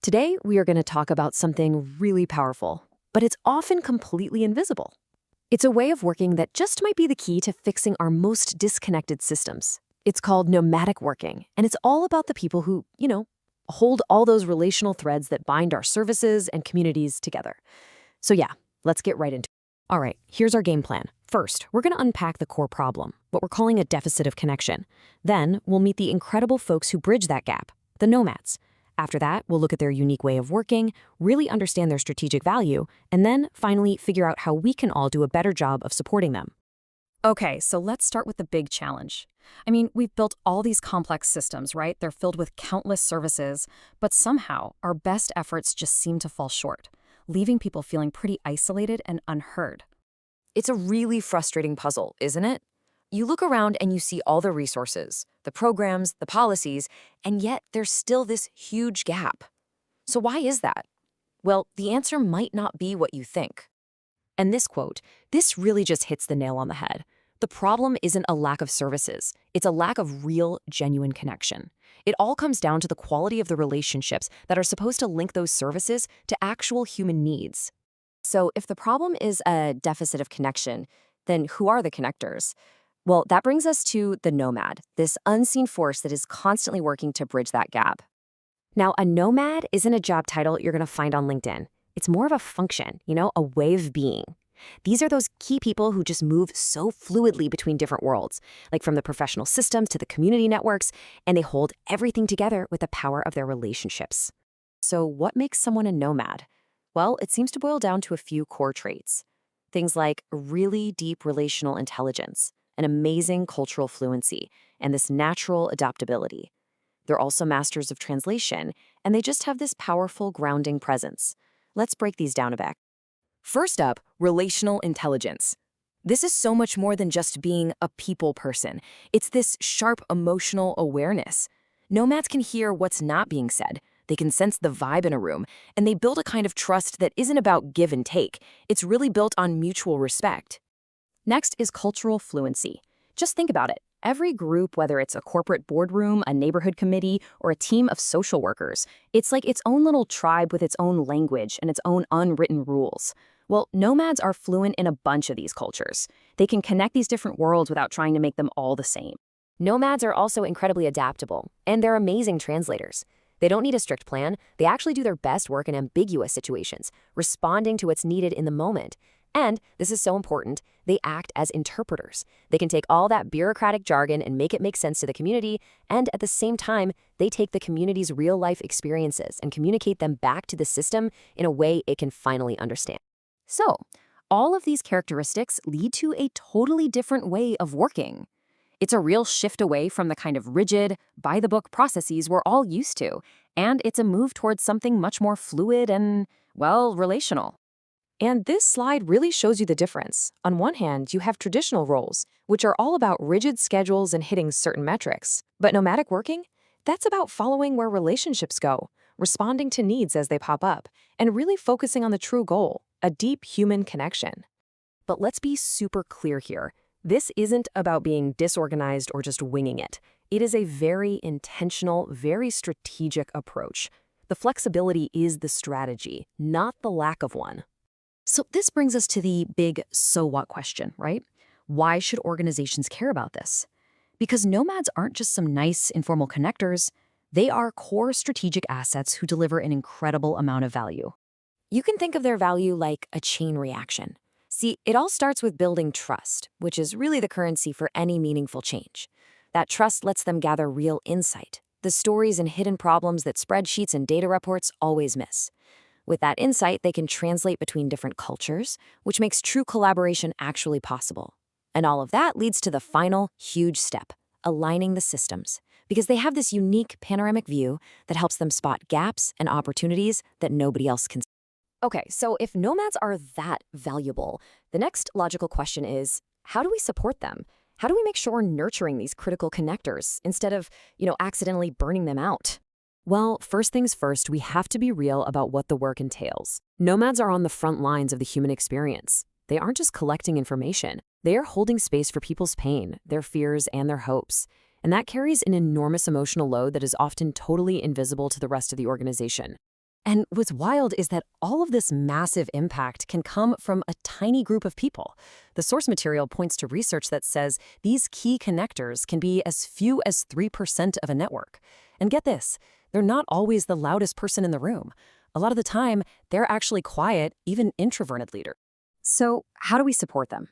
Today, we are going to talk about something really powerful, but it's often completely invisible. It's a way of working that just might be the key to fixing our most disconnected systems. It's called nomadic working, and it's all about the people who, hold all those relational threads that bind our services and communities together. So yeah, let's get right into it. All right, here's our game plan. First, we're going to unpack the core problem, what we're calling a deficit of connection. Then, we'll meet the incredible folks who bridge that gap, the nomads. After that, we'll look at their unique way of working, really understand their strategic value, and then finally figure out how we can all do a better job of supporting them. Okay, so let's start with the big challenge. We've built all these complex systems, right? They're filled with countless services, but somehow our best efforts just seem to fall short, leaving people feeling pretty isolated and unheard. It's a really frustrating puzzle, isn't it? You look around and you see all the resources, the programs, the policies, and yet there's still this huge gap. So why is that? Well, the answer might not be what you think. And this quote, this really just hits the nail on the head. The problem isn't a lack of services. It's a lack of real, genuine connection. It all comes down to the quality of the relationships that are supposed to link those services to actual human needs. So if the problem is a deficit of connection, then who are the connectors? Well, that brings us to the nomad, this unseen force that is constantly working to bridge that gap. Now, a nomad isn't a job title you're going to find on LinkedIn. It's more of a function, a way of being. These are those key people who just move so fluidly between different worlds, like from the professional systems to the community networks, and they hold everything together with the power of their relationships. So what makes someone a nomad? Well, it seems to boil down to a few core traits. Things like really deep relational intelligence, an amazing cultural fluency, and this natural adaptability. They're also masters of translation, and they just have this powerful grounding presence. Let's break these down a bit. First up, relational intelligence. This is so much more than just being a people person. It's this sharp emotional awareness. Nomads can hear what's not being said. They can sense the vibe in a room, and they build a kind of trust that isn't about give and take. It's really built on mutual respect. Next is cultural fluency. Just think about it. Every group, whether it's a corporate boardroom, a neighborhood committee, or a team of social workers, it's like its own little tribe with its own language and its own unwritten rules. Well, nomads are fluent in a bunch of these cultures. They can connect these different worlds without trying to make them all the same. Nomads are also incredibly adaptable, and they're amazing translators. They don't need a strict plan. They actually do their best work in ambiguous situations, responding to what's needed in the moment. And, this is so important, they act as interpreters. They can take all that bureaucratic jargon and make it make sense to the community, and at the same time, they take the community's real-life experiences and communicate them back to the system in a way it can finally understand. So, all of these characteristics lead to a totally different way of working. It's a real shift away from the kind of rigid, by-the-book processes we're all used to, and it's a move towards something much more fluid and, relational. And this slide really shows you the difference. On one hand, you have traditional roles, which are all about rigid schedules and hitting certain metrics. But nomadic working? That's about following where relationships go, responding to needs as they pop up, and really focusing on the true goal, a deep human connection. But let's be super clear here. This isn't about being disorganized or just winging it. It is a very intentional, very strategic approach. The flexibility is the strategy, not the lack of one. So this brings us to the big so what question, right? Why should organizations care about this? Because nomads aren't just some nice informal connectors. They are core strategic assets who deliver an incredible amount of value. You can think of their value like a chain reaction. See, it all starts with building trust, which is really the currency for any meaningful change. That trust lets them gather real insight, the stories and hidden problems that spreadsheets and data reports always miss. With that insight, they can translate between different cultures, which makes true collaboration actually possible. And all of that leads to the final, huge step, aligning the systems, because they have this unique panoramic view that helps them spot gaps and opportunities that nobody else can see. Okay, so if nomads are that valuable, the next logical question is, how do we support them? How do we make sure we're nurturing these critical connectors instead of, accidentally burning them out? Well, first things first, we have to be real about what the work entails. Nomads are on the front lines of the human experience. They aren't just collecting information. They are holding space for people's pain, their fears, and their hopes. And that carries an enormous emotional load that is often totally invisible to the rest of the organization. And what's wild is that all of this massive impact can come from a tiny group of people. The source material points to research that says these key connectors can be as few as 3% of a network. And get this, they're not always the loudest person in the room. A lot of the time, they're actually quiet, even introverted leaders. So, how do we support them?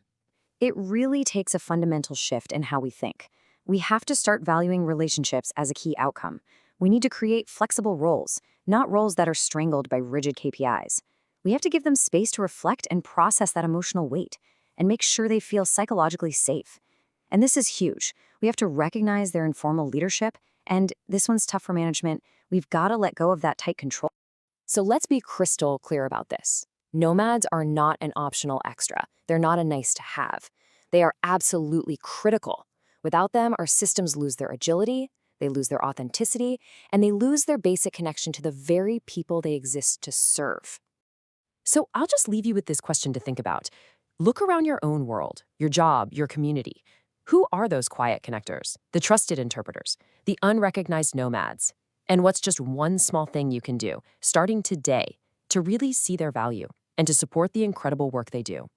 It really takes a fundamental shift in how we think. We have to start valuing relationships as a key outcome. We need to create flexible roles, not roles that are strangled by rigid KPIs. We have to give them space to reflect and process that emotional weight and make sure they feel psychologically safe. And this is huge. We have to recognize their informal leadership, and this one's tough for management. We've got to let go of that tight control. So let's be crystal clear about this. Nomads are not an optional extra. They're not a nice to have. They are absolutely critical. Without them, our systems lose their agility, they lose their authenticity, and they lose their basic connection to the very people they exist to serve. So I'll just leave you with this question to think about. Look around your own world, your job, your community. Who are those quiet connectors, the trusted interpreters, the unrecognized nomads? And what's just one small thing you can do, starting today, to really see their value and to support the incredible work they do?